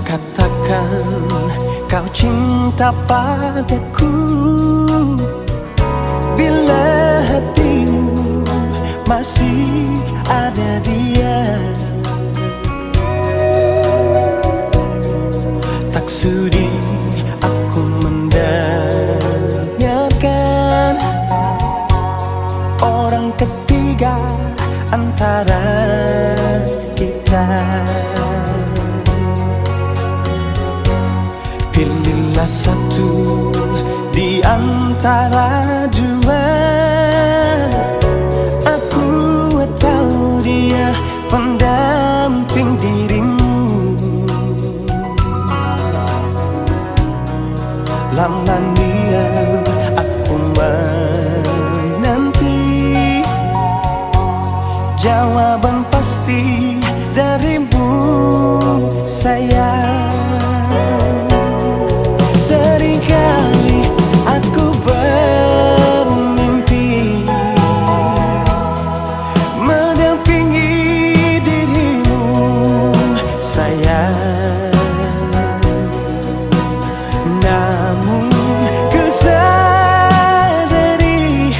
katakan kau cinta padaku, bila hatimu masih ada dia. Tak sudi aku mendengarkan orang ketiga antara kita. Pilihlah satu di antara dua, aku atau dia pendamping dirimu. Lama niat aku menanti jawaban pasti darimu, sayang. Seringkali aku bermimpi mendampingi dirimu, sayang. Namun ku sadari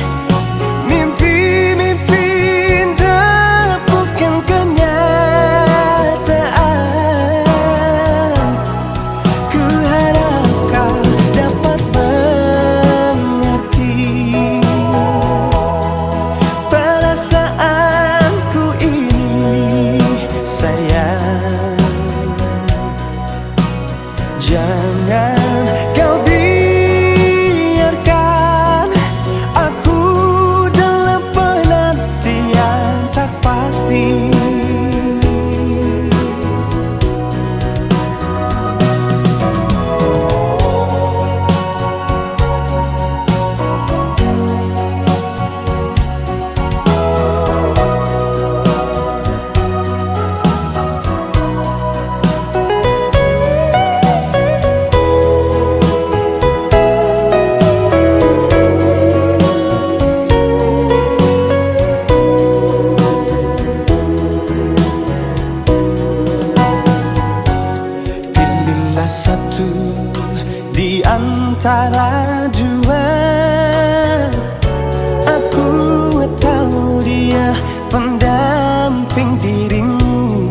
mimpi-mimpi indah bukan kenyataan. Ku harap kau dapat mengerti perasaanku ini, sayang. Jangan kau biarkan aku dalam penantian tak pasti. Satu di antara dua, aku atau dia pendamping dirimu.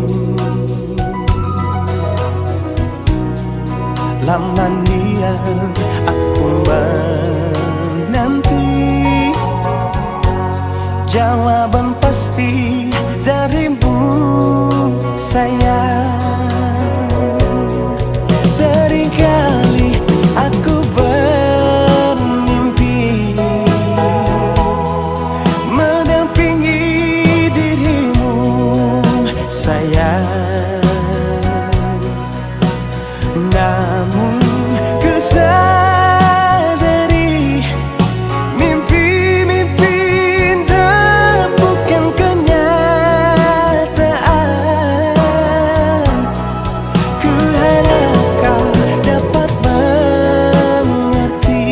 Lama niat aku menanti jawaban pasti darimu, sayang. Seringkali aku bermimpi mendampingi dirimu, sayang. Namun ku sadari mimpi-mimpi indah bukan kenyataan. Ku harap kau dapat mengerti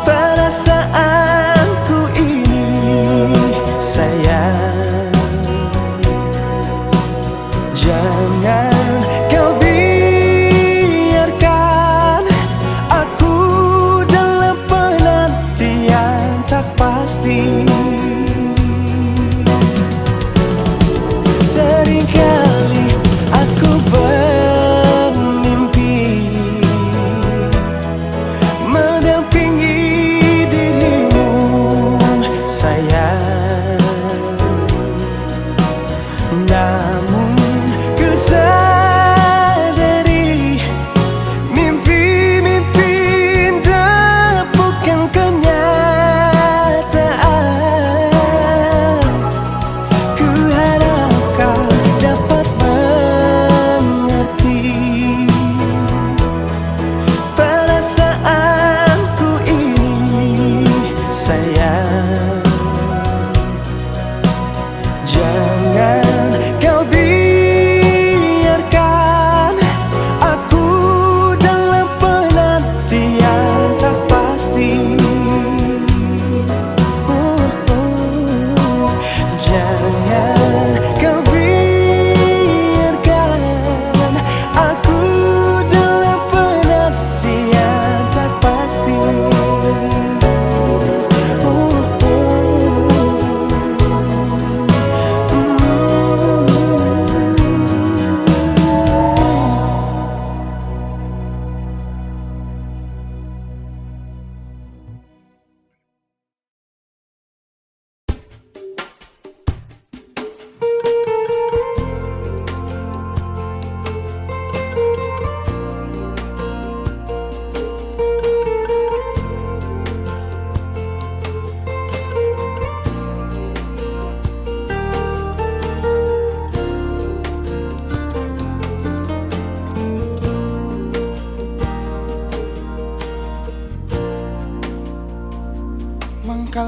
perasaanku ini, sayang. Jangan kau biarkan aku dalam penantian tak pasti. Seringkali aku bermimpi mendampingi dirimu, sayang. Namun ku sadari mimpi-mimpi indah bukan kenyataan. Ku harap kau dapat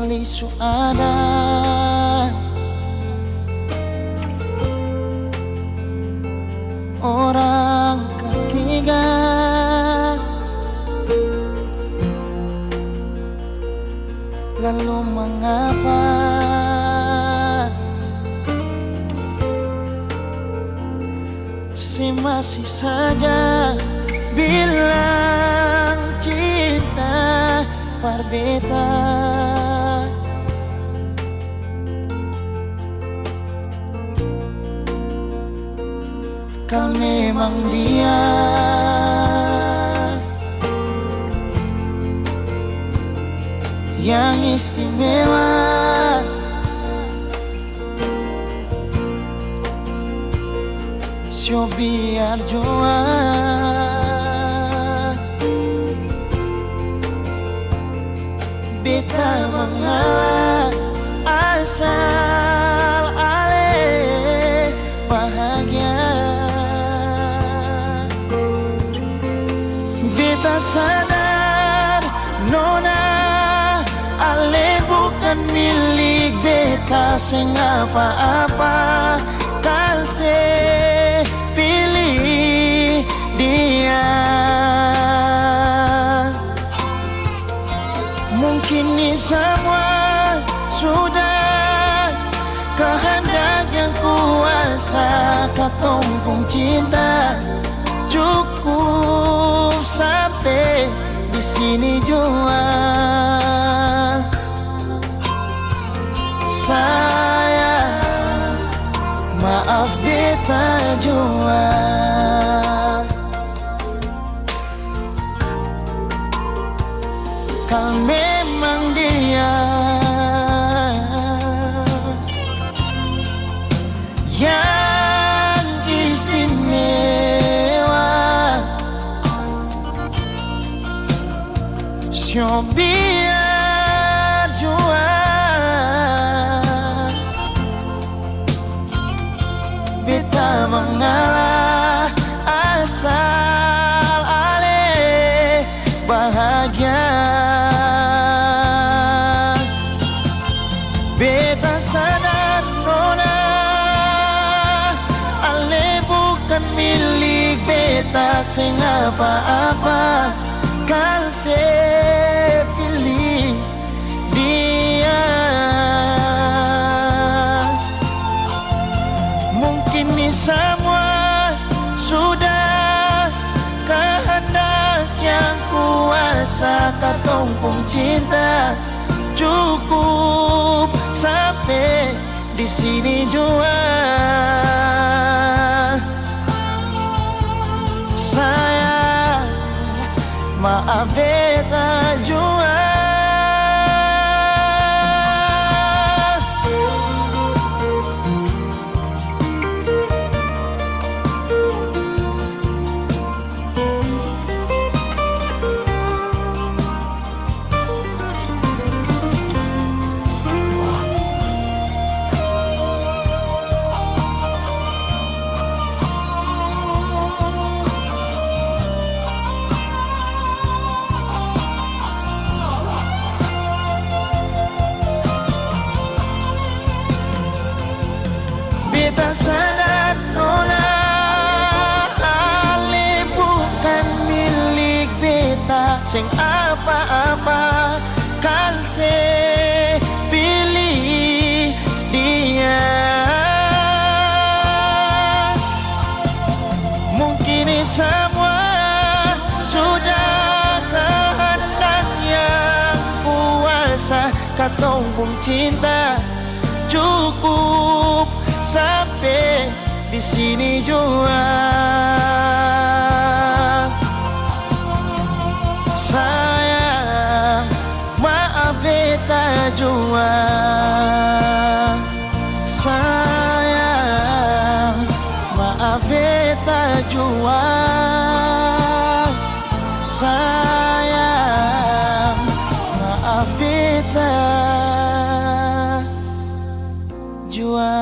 kali su ada orang ketiga, lalu mengapa si masih saja bilang cinta berbeda? Kau memang dia yang istimewa, so biar jua beta mengalah asal ale bahagia. Beta sadar nona ale bukan milik beta sing apa-apa, kal se pilih dia. Mungkin ini semua sudah kehendak yang kuasa, katong pun cinta cukup sampai di sini jua. Sayang, maaf beta jua. Kau memang dia yang istimewa, so biar jua beta mengalah asal ale bahagia. Beta sadar nona ale bukan milik beta sing apa-apa, kal se pilih dia. Mungkin ini semua sudah kehendak yang kuasa, katong pun cinta cukup sampai di sini jua. Sayang, maaf beta jua. Beta sadar nona ale bukan milik beta sing apa-apa, kal se pilih dia. Mungkin ini semua sudah kehendak yang kuasa, katong pun cinta cukup sampai di sini jua. Sayang, maaf beta jua. Sayang, maaf beta jua. Sayang, maaf beta jua.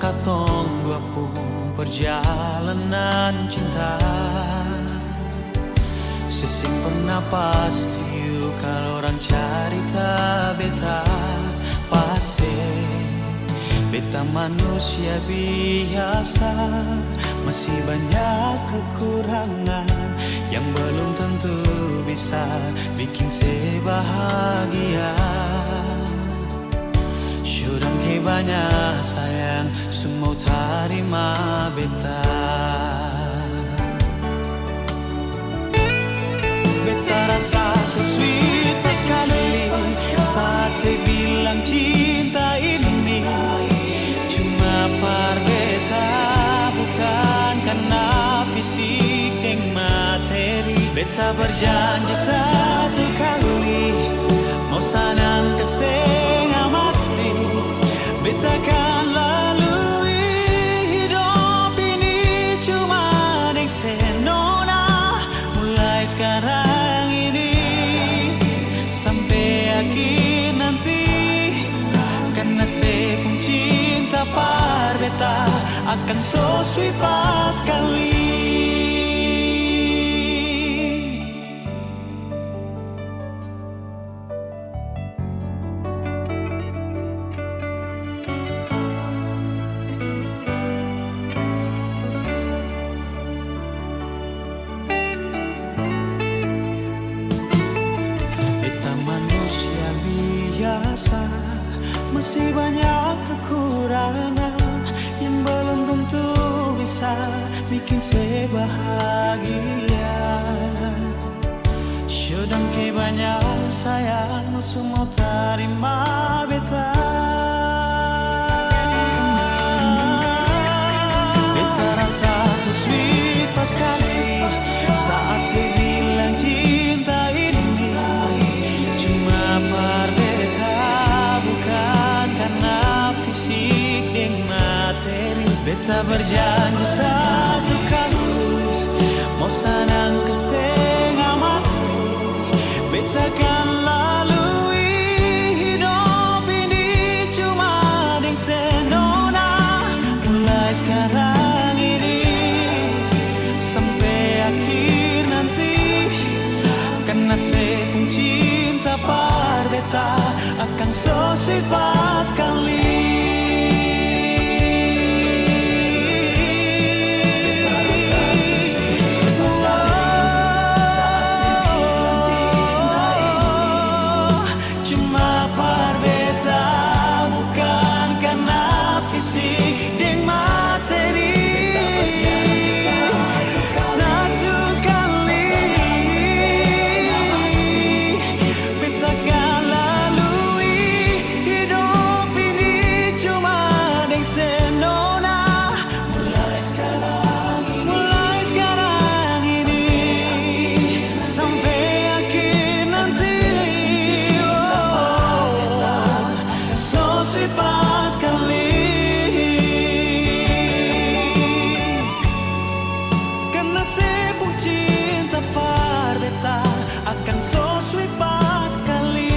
katong dua pun perjalanan cinta. Sesing pernah pasti kalau orang cerita beta pasti. Beta manusia biasa, masih banyak kekurangan yang belum tentu bisa bikin saya bahagia. Syurang ke banyak sayang, semua terima beta. Beta rasa so sweet sekali saat saya bilang cinta ini cuma par beta, bukan karena fisik dan materi. Beta berjanji satu kali mau sanang ke setengah mati. Beta akan lalui hidup ini cuma yang senona. Mulai sekarang ini sampai akhir nanti, karena saya pun cinta par beta akan so sweet pas sekali. Masih banyak kekurangan yang belum tentu bisa bikin saya bahagia. Sedang ke banyak sayang, semua terima beta. Beta rasa so sweet pas sekali saat saya bilang cinta ini cuma par beta, bukan karena fisik dan materi. Beta berjanji satu kali mau sanang ke setengah mati. Beta akan lalui hidup ini cuma dengan senona. Mulai sekarang ini sampai akhir nanti, karena saya pun cinta par beta akan so sweet pas sekali. Cuma par beta, bukan karena fisik dan materi. Satu kali beta akan lalui hidup ini cuma dengan senona. Mulai sekarang ini sampai akhir nanti, so sweet pas sekali. Karena saya pun cinta par beta akan so sweet pas sekali.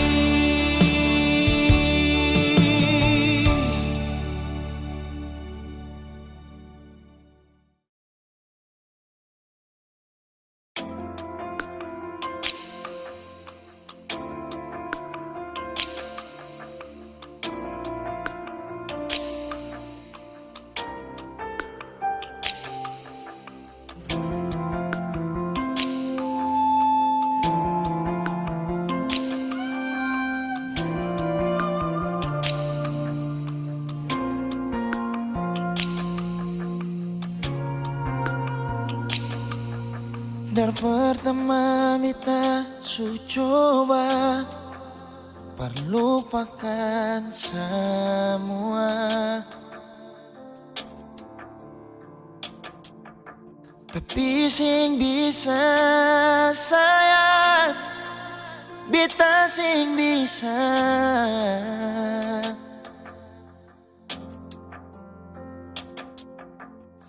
Dari pertama beta su coba perlupakan semua, tapi sing bisa sayang, beta sing bisa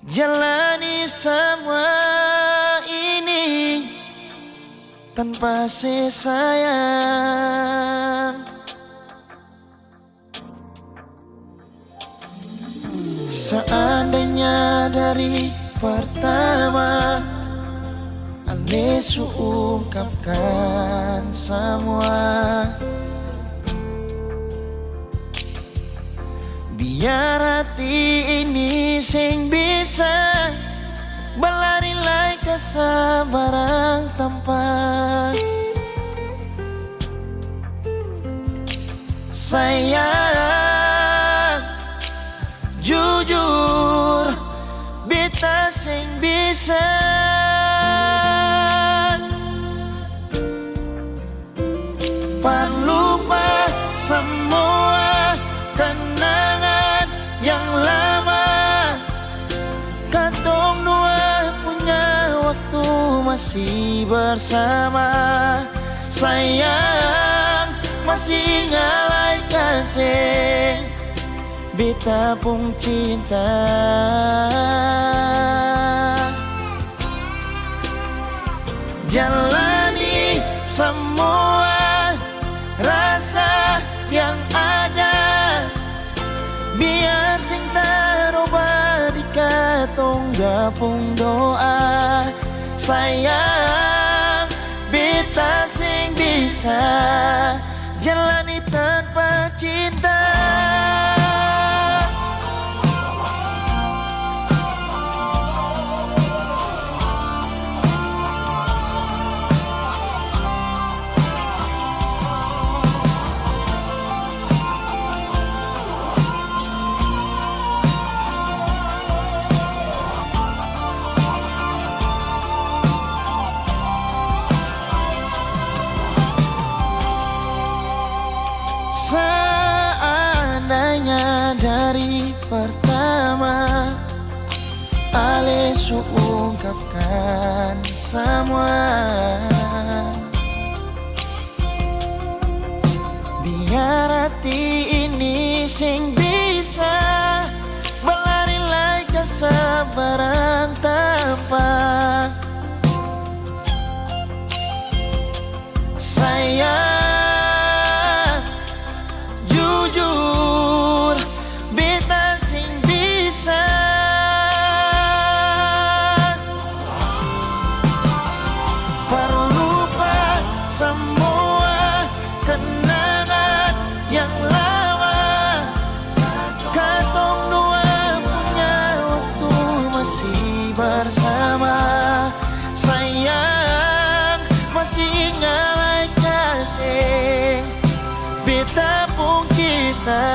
jalani semua ini tanpa sayang. Seandainya dari pertama Ale ungkapkan semua, biar hati ini sing bisa berlari lai kesabaran tanpa sayang. Jujur beta sing bisa lupa semua kenangan yang lama. Katong dua punya waktu masih bersama. Sayang masih ngalai kasih beta pun cinta. Jalani semua rasa yang ada, biar sing taroba di katong gapung doa. Sayang beta sing bisa jalani tanpa cinta. Seandainya dari pertama Ale ungkapkan semua, biar hati ini sing bisa berlari lai kesabaran tanpa sayang. Jujur beta sing bisa perlupa semua kenangan yang lama. Katong dua punya waktu masih bersama. Sayang masih ngalai kasih beta pun cinta.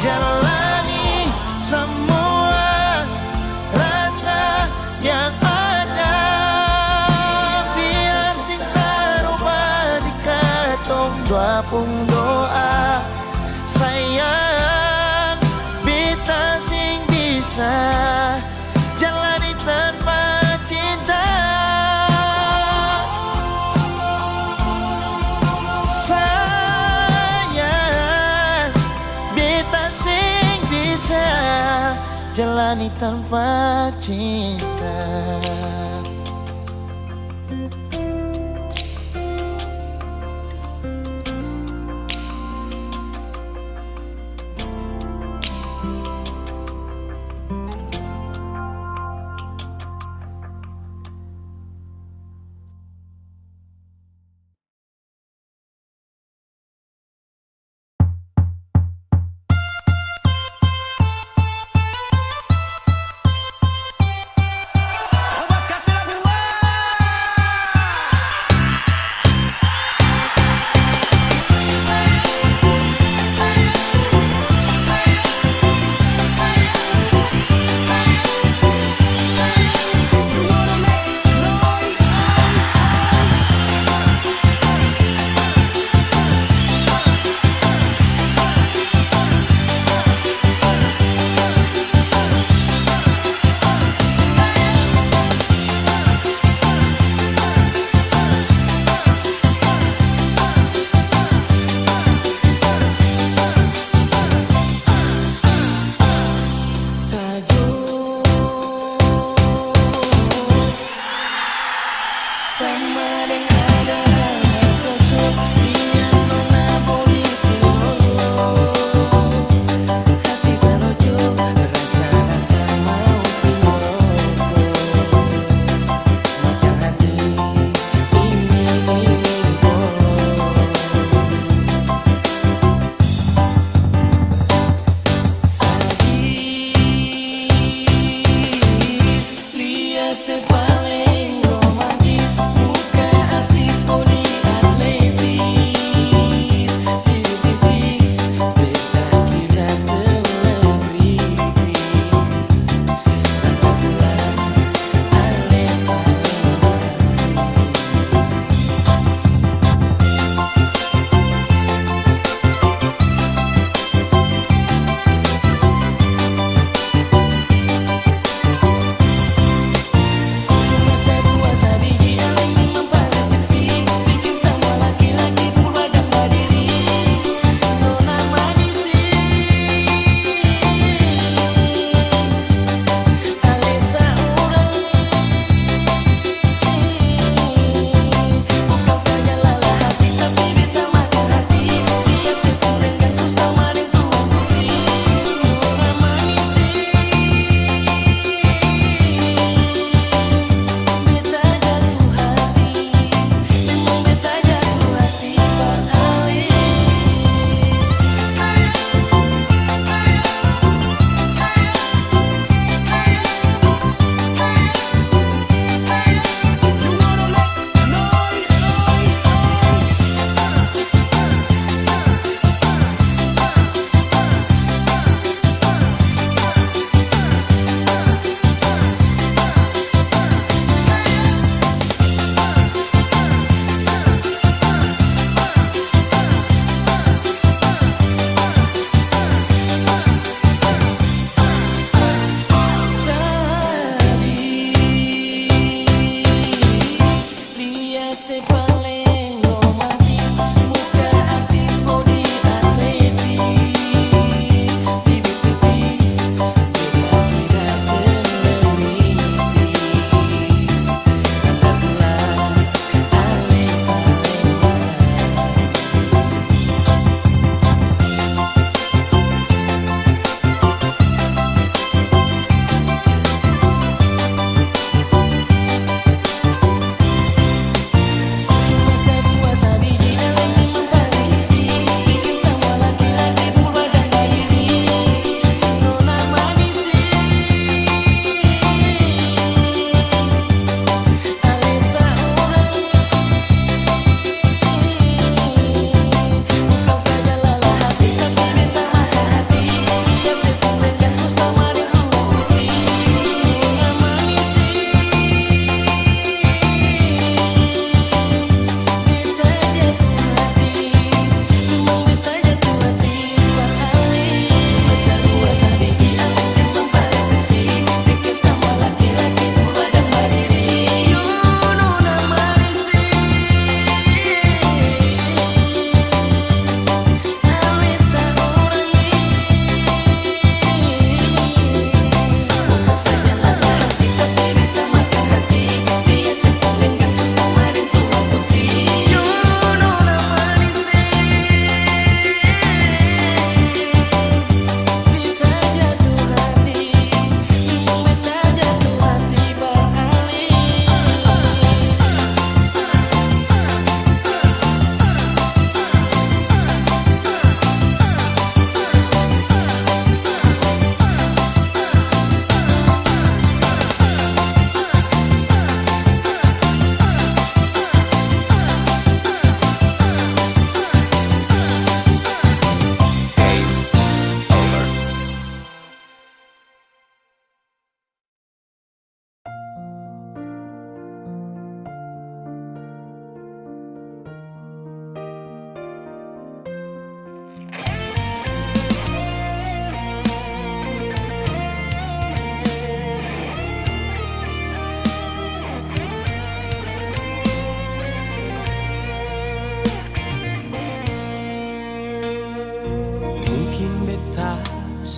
Jalani semua rasa yang ada, biar sing taroba di katong dua pun doa. Sayang beta sing bisa jalani tanpa cinta. Jalani tanpa cinta. Kasih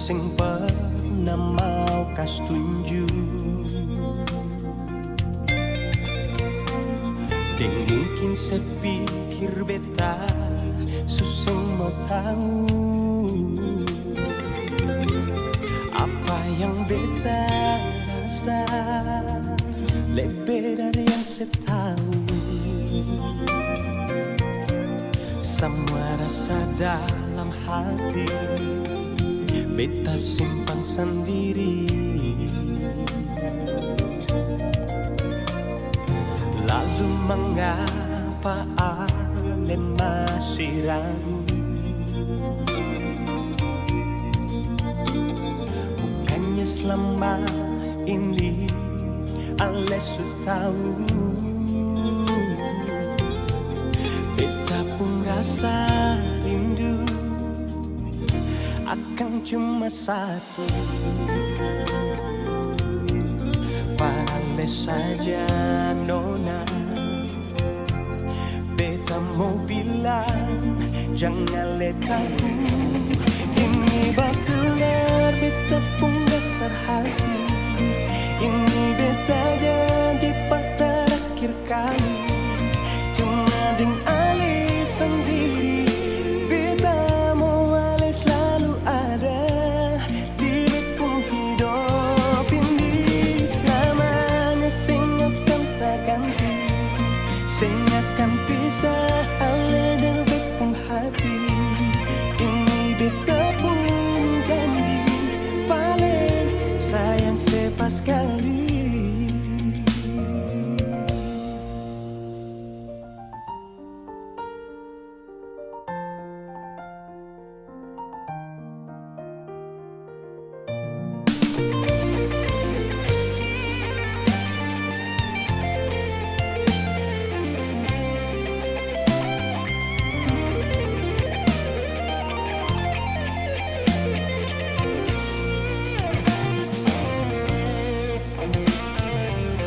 sing pernah mau kas tunjuk. Deng mungkin sepikir beta suseng mau tahu apa yang beta rasa lebih dari yang saya tahu. Semua rasa dalam hati beta simpan sendiri. Lalu mengapa ale masih ragu? Bukannya selama ini ale sudah tahu beta pun rasa rindu akan cuma satu. Pale saja nona, beta mau bilang jangan letaku. Ini betul-betul beta pun dasar hati. Ini beta janji terakhir kali. Cuma dengan ale sendiri. Beta mau ale selalu ada di pun hidup ini. Selamanya sing akan tak ganti, sing akan pisah ale dan pun hati. Ini beta pun janji paling sayang sepas kali.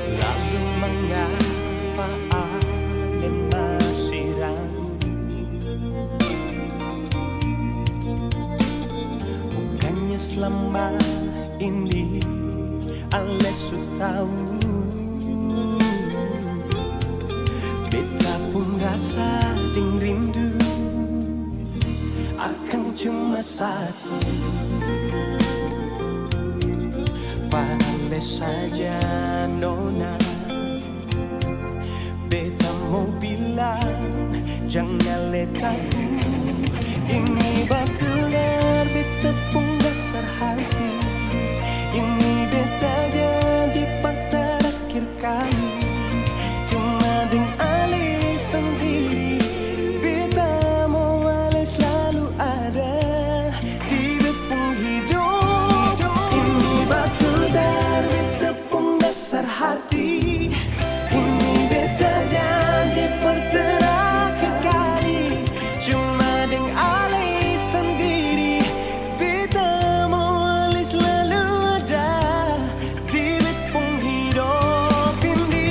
Lalu mengapa ale masih ragu? Bukannya selama ini ale sudah tahu beta pun rasa ding rindu akan cuma satu. Pale saja nona, beta mau bilang jangan letaku. Ini betul-betul beta pun dasar hati. Ini beta janji terakhir kali. Cuma dengan ale sendiri. Beta mau ale selalu ada di beta hidup. Ini betul-betul beta pun dasar hati. Ini beta janji terakhir kali. Cuma dengan ale sendiri. Beta mau ale selalu ada di beta hidup ini.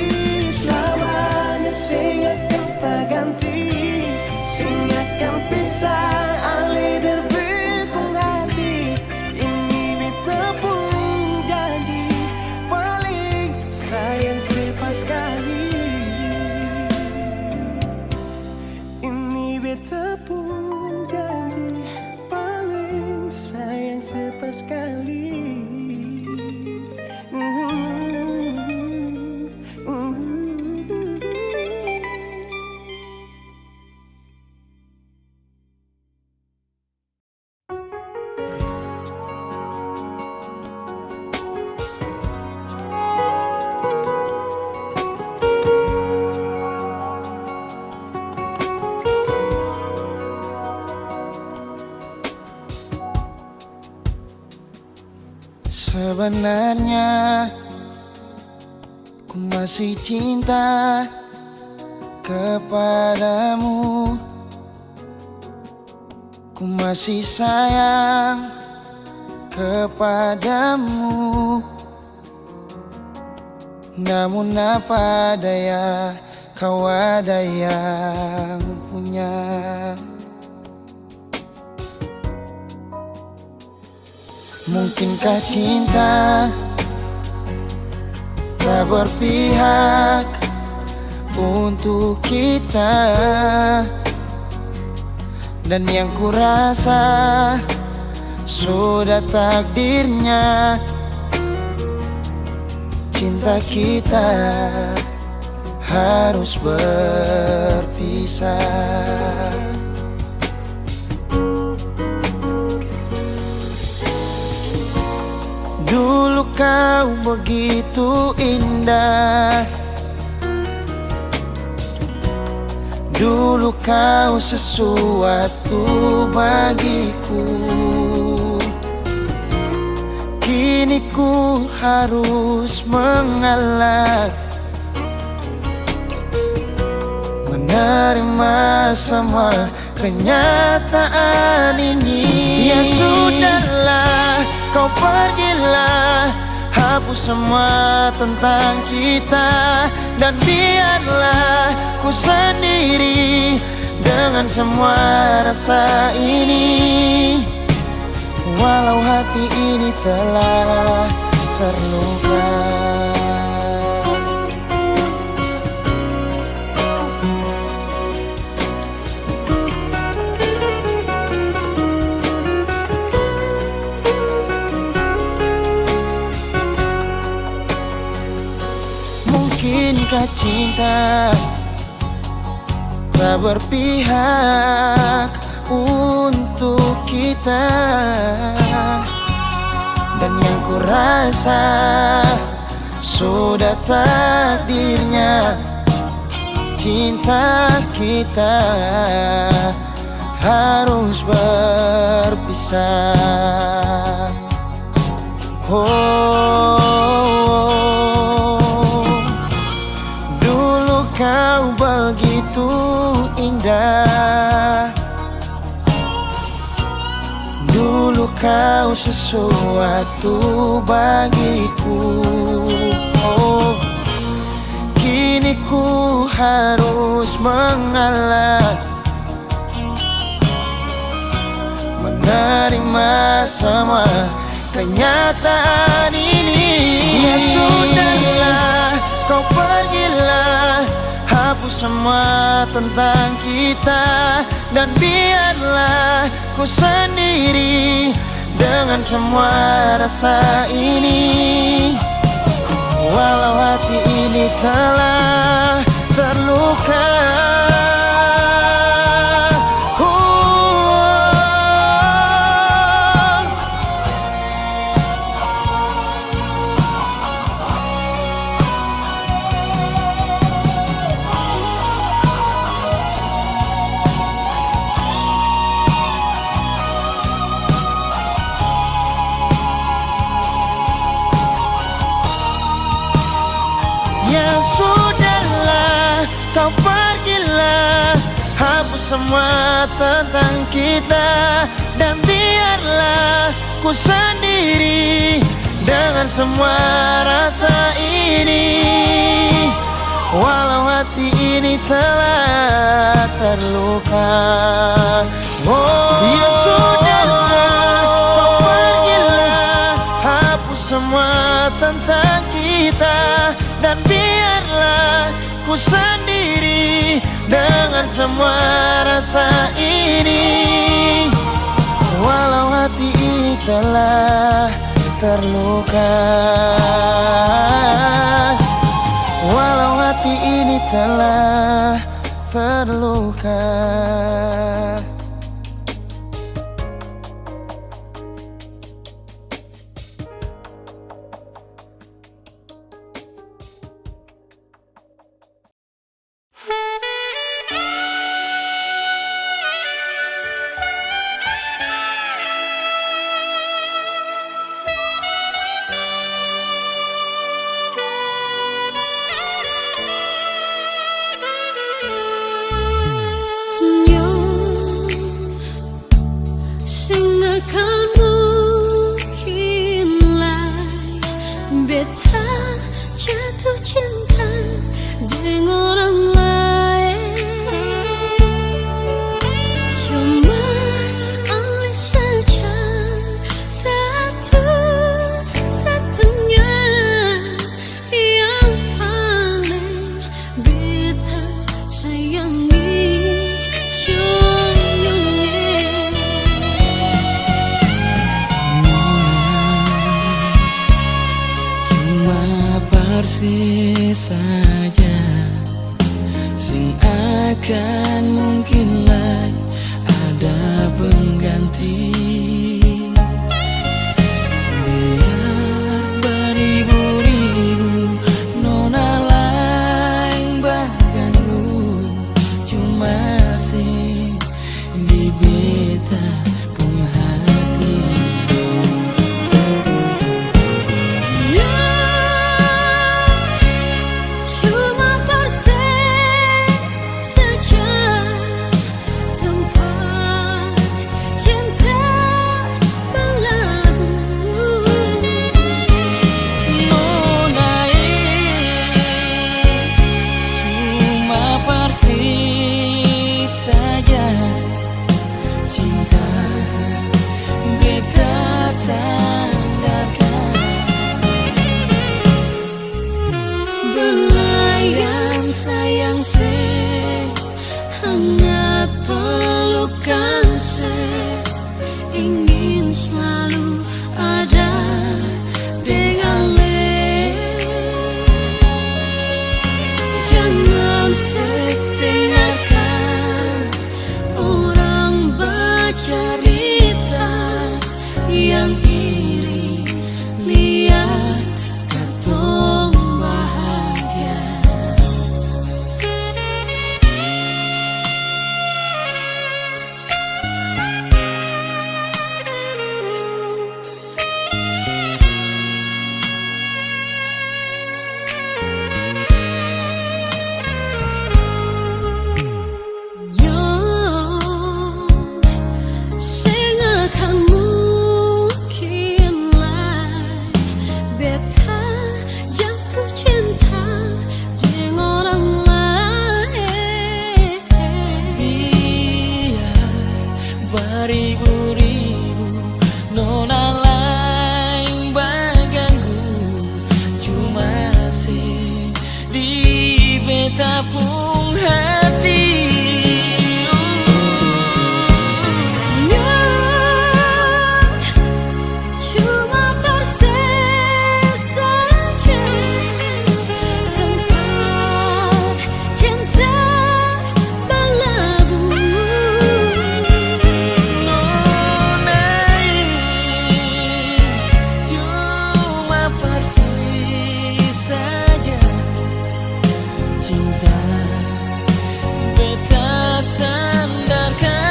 Selamanya sing akan tak ganti, sing akan pisah ale dan beta hati. Ini beta pun janji paling sayang sepas kali. Ini beta pun janji paling sayang sepas kali. Sebenarnya ku masih cinta kepadamu. Ku masih sayang kepadamu. Namun apa daya, kau ada yang punya. Mungkinkah cinta tak berpihak untuk kita? Dan yang kurasa sudah takdirnya cinta kita harus berpisah. Dulu kau begitu indah, dulu kau sesuatu bagiku. Kini ku harus mengalah, menerima semua kenyataan ini. Ya sudahlah, kau pergilah, hapus semua tentang kita. Dan biarlah ku sendiri dengan semua rasa ini. Walau hati ini telah terluka. Mungkinkah cinta tak berpihak untuk kita? Dan yang kurasa sudah takdirnya cinta kita harus berpisah. Dulu kau begitu indah, dulu kau sesuatu bagiku. Kini ku harus mengalah, menerima semua kenyataan ini. Ya sudahlah, kau pergilah, hapus semua tentang kita. Dan biarlah ku sendiri dengan semua rasa ini. Walau hati ini telah terluka. Ya sudahlah, kau pergilah, hapus semua tentang kita. Dan biarlah ku sendiri dengan semua rasa ini. Walau hati ini telah terluka. Ya sudahlah, kau pergilah, hapus semua tentang kita. Dan biarlah ku sendiri dengan semua rasa ini. Walau hati ini telah terluka, walau hati ini telah terluka. saja sing akan mungkin lah ada pengganti. Biar beribu-ribu nona lain baganggu, cuma sing di beta pun hati. Cuma persen saja tempat cinta berlabuh. Nona cuma persis saja cinta beta sandarkan. Belayang sayang se, hangat pelukan se, ingin selalu ada dengan le. Jangan sedengarkan orang bercerita yang iri, liar katong bahagia. Sing akan mungkin lah beta jatuh cinta dengan orang lain. Biar beribu-ribu nona lain baganggu, cuma sih di beta pun hati. Cuma persen saja tempat cinta berlabuh. Nona cuma persis saja cinta beta sandarkan.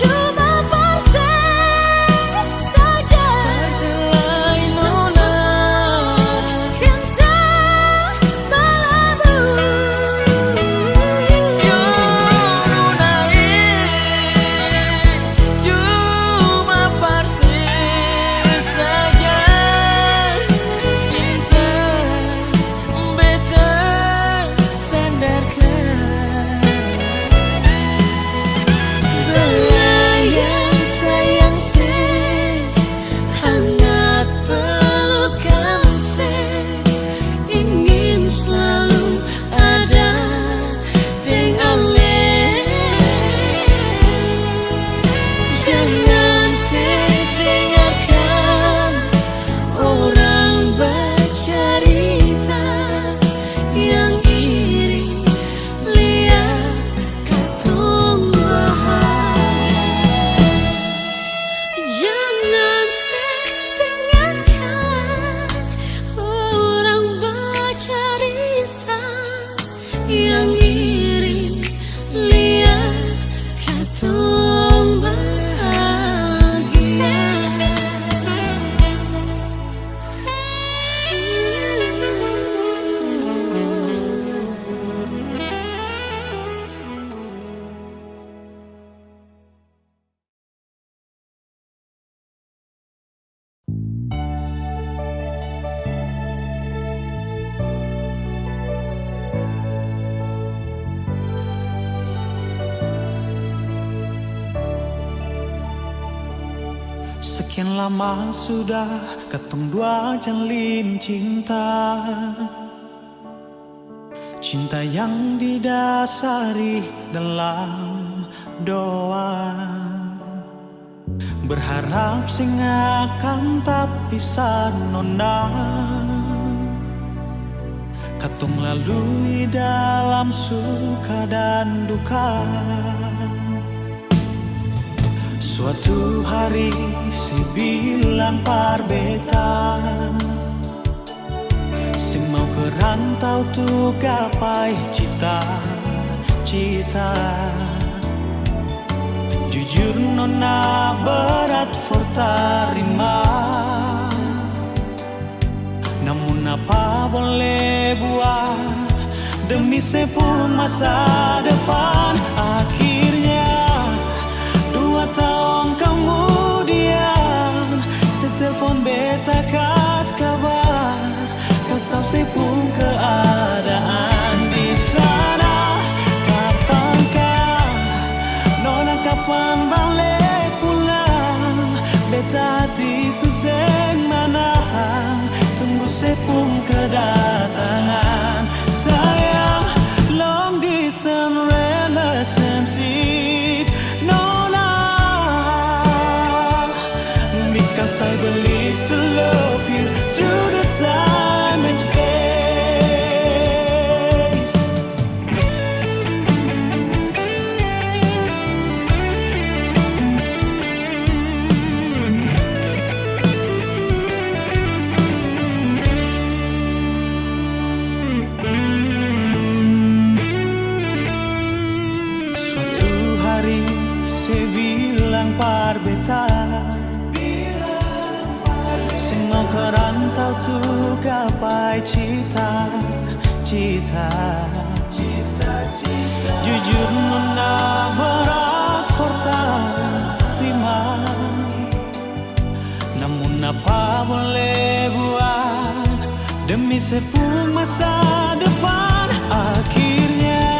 Cuma persen saja Selain nona cinta berlabuh. nona cuma persis saja cinta beta sandarkan. Belayang sayang se, hangat pelukan se, ingin selalu ada dengan le. Jangan sedengarkan orang bercerita yang iri, liar katong bahagia. Jangan sedengarkan orang bercerita yang iri, liar katong bahagia. Sekian lama sudah ketong dua jalin cinta, cinta yang didasari dalam doa. berharap sing akan tak bisa nona. Katong lalui dalam suka dan duka. Suatu hari si bilang parbeta, sing mau kerantau tuh gapai cita-cita. Jujur nona berat for tarima, namun apa boleh buat demi sepuluh masa depan. Akhirnya 2 tahun kemudian, setelepon beta kas kabar, kas tahu sepung keadaan di sana. Kapankah nona, kapan balik pulang? Beta hati suseng manahan, tunggu sepung kedatangan. Sayang, long distance relationship nona, because I believe to love you through the time and space. Suatu hari saya bilang parbeta, sing mau kerantau tuh gapai cita-cita. Jujur nona berat for tarima, namun apa boleh buat demi sepuluh masa depan. Akhirnya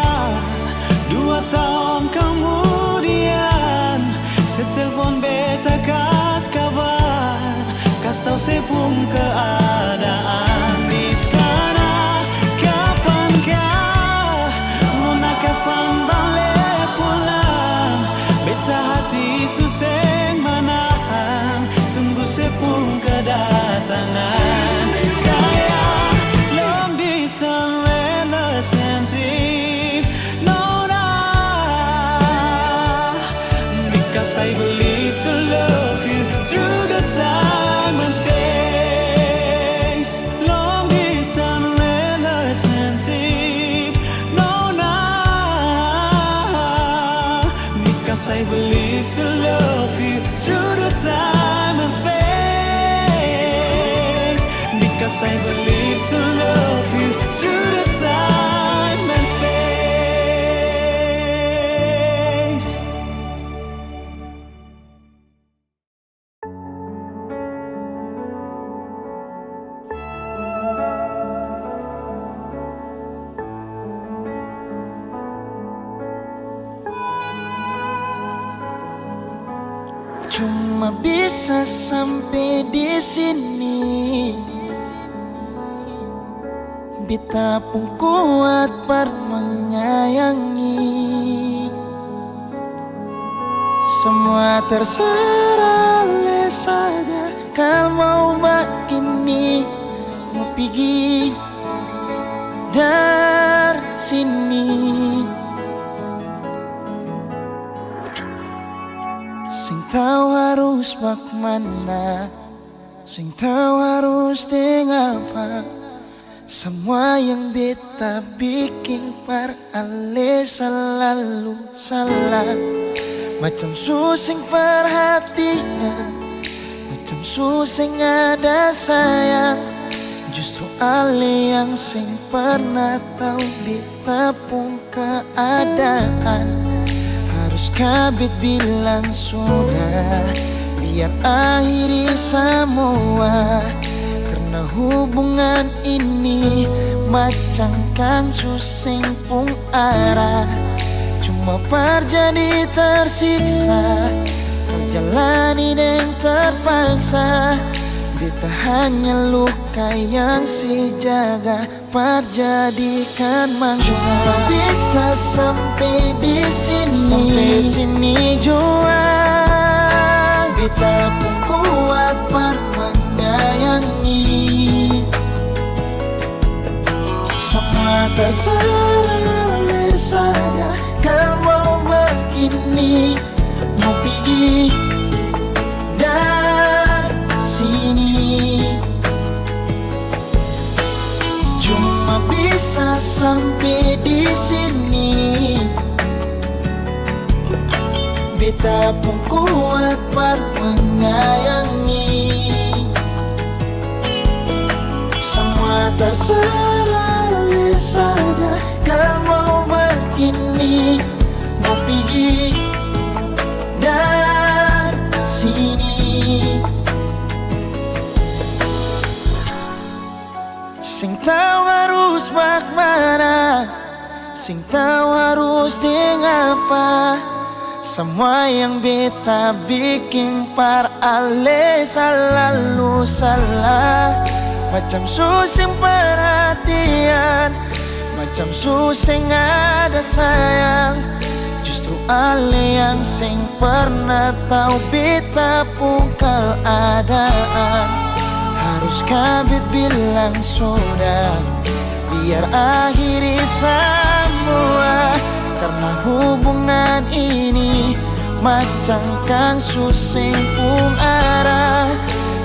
2 tahun kemudian, setelepon beta kas kabar, kas tahu sepung keadaan di sana. Kapankah nona, kapan balik pulang? Beta hati suseng manahan, tunggu sepung kedatangan. Sayang, long distance relationship nona, because I believe to love you through the time and space. Long distance relationship nona, because I believe to love you through the time and space. Because I believe to love you through the time and space. Cuma bisa sampai di sini, beta pun kuat per menyayangi. Semua terserah saja, kalau mau begini, mau pergi dari sini. Sing tahu harus bagaimana, sing tahu harus dengan apa. Semua yang beta bikin par ale selalu salah. Macam susing perhatian, macam susing ada sayang. Justru ale yang sing pernah tahu beta pun keadaan. Harus kabit bilang sudah, biar akhiri semua. Karena hubungan ini macam kang susing pung arah. Cuma terjadi tersiksa, terjalani dan terpaksa. Beta hanya luka yang si jaga perjadikan mangsa. Cuma bisa sampai di sini, sampai sini jua. Beta pun kuat menyayangi. Semua terserah saja. Kalau begini mau pergi dari sini, cuma bisa sampai di sini. Beta pun kuat menyayangi. Semua terserah saja. Kalau begini mau pergi dari sini. Sing tahu harus bagaimana, sing tahu harus dengan apa. Semua yang beta bikin par ale selalu salah. Macam susing perhatian, macam susing ada sayang. Justru ale yang sing pernah tahu beta pun keadaan. Harus kabit bilang sudah, biar akhiri semua. Karena hubungan ini macam kang susing pun arah.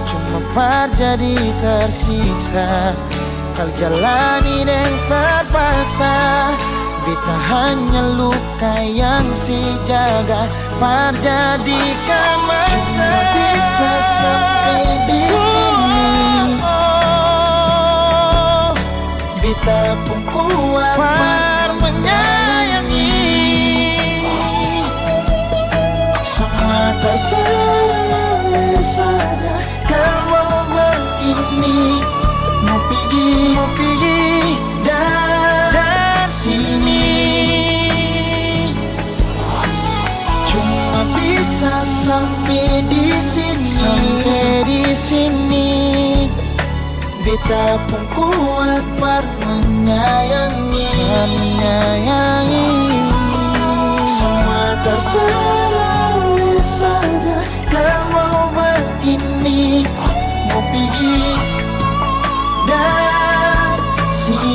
Cuma par jadi tersiksa, kal jalani dan terpaksa. Beta hanya luka yang si jaga, par jadikan mangsa. Cuma bisa sampai di sini. Beta pun kuat par menyayangi. Semua terserah saja. Kalau begini mau pergi dari sini, cuma bisa sampai di sini. Beta pun kuat menyayangi. Semua terserah saja. Kalau begini mau pergi dari sini.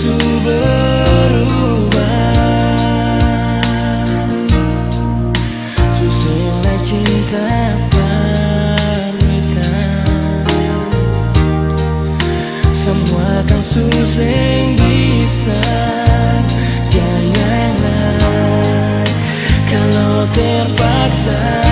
su berubah. Susahnya cinta berbeda, semua kan susah bisa. Janganlah kalau terpaksa.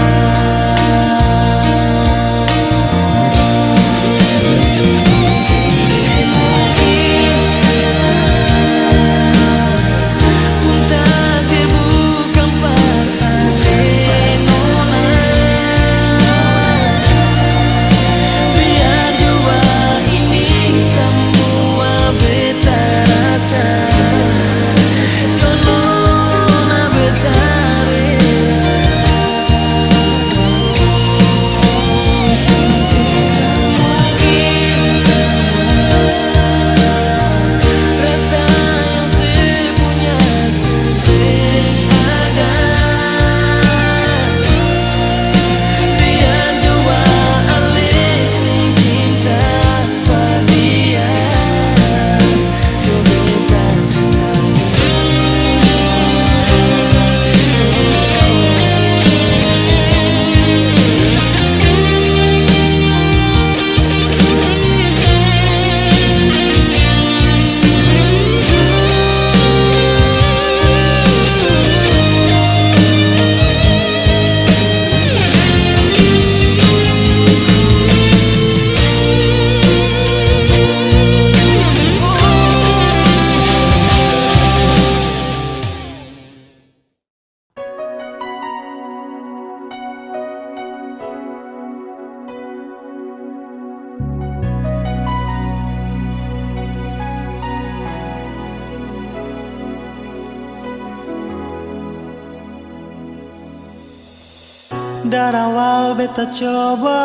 Dari awal beta coba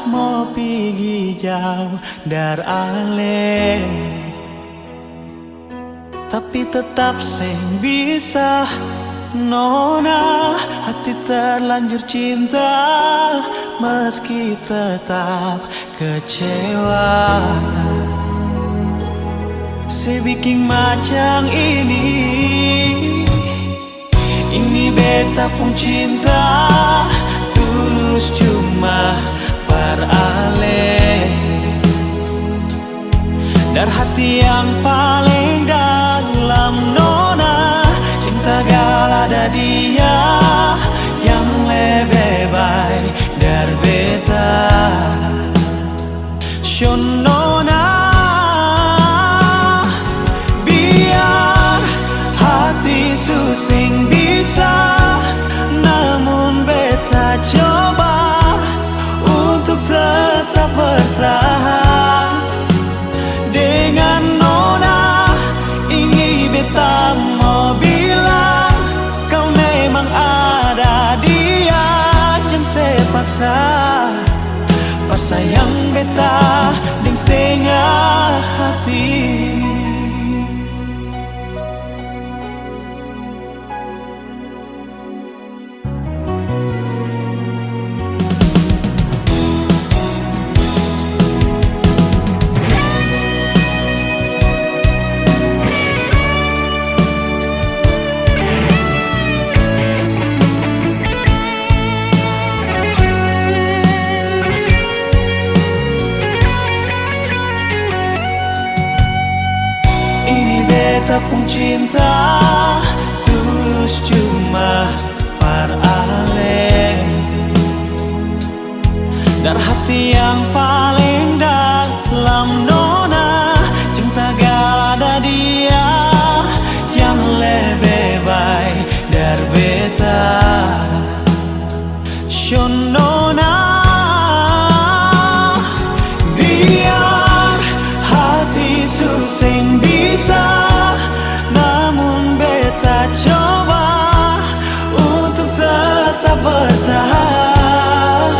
mau pergi jauh dari ale, tapi tetap seng bisa. Nona, hati terlanjur cinta meski tetap kecewa. Sebikin macam ini beta pun cinta tulus cuma beralih dari hati yang paling dalam. Nona, cinta gal ada dia yang lebih baik dari beta. Nona, biar hati susing bisa, namun beta coba untuk tetap bertahan dengan Nona. Ini beta mau bilang, kau memang ada dia, jangan sepaksa. Pas sayang beta ding setengah hati. Beta pun cinta tulus cuma beralih dari hati yang paling dalam. Nona, cinta gal ada dia yang lebih baik dari beta. Nona, biar hati susing bisa, namun beta coba untuk tetap bertahan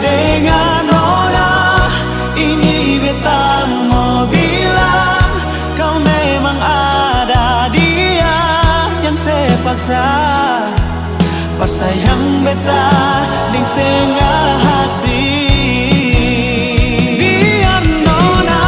dengan Nona. Ini beta mau bilang, kau memang ada dia yang sepaksa. Pas sayang beta ding setengah hati. Biar Nona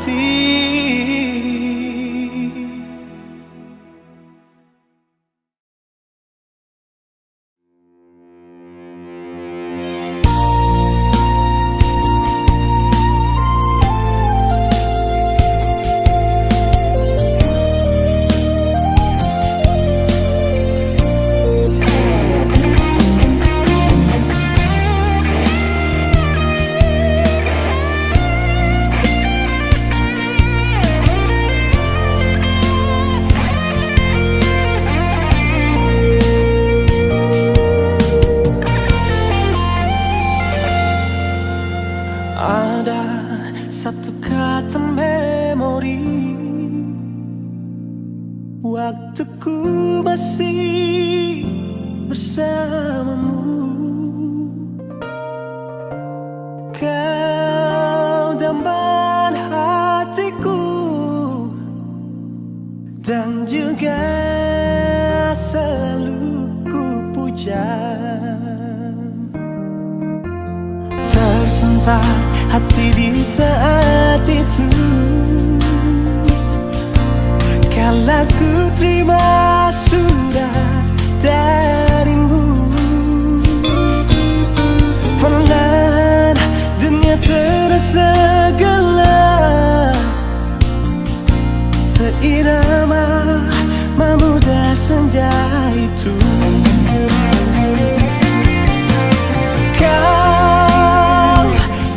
hati. Ada satu kata memori, waktuku masih bersamamu. Kau dambahan hatiku dan juga selalu ku puja. Tersentak hati di saat itu, kala ku terima surat darimu. Perlahan dunia terasa gelap, seirama memudah senja itu.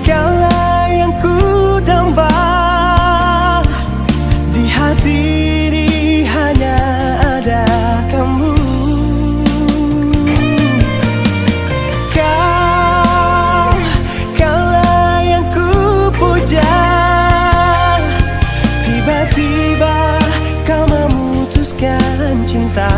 Kaulah yang ku damba, di hati ini hanya ada kamu. Kaulah yang ku puja, tiba-tiba kau memutuskan cinta.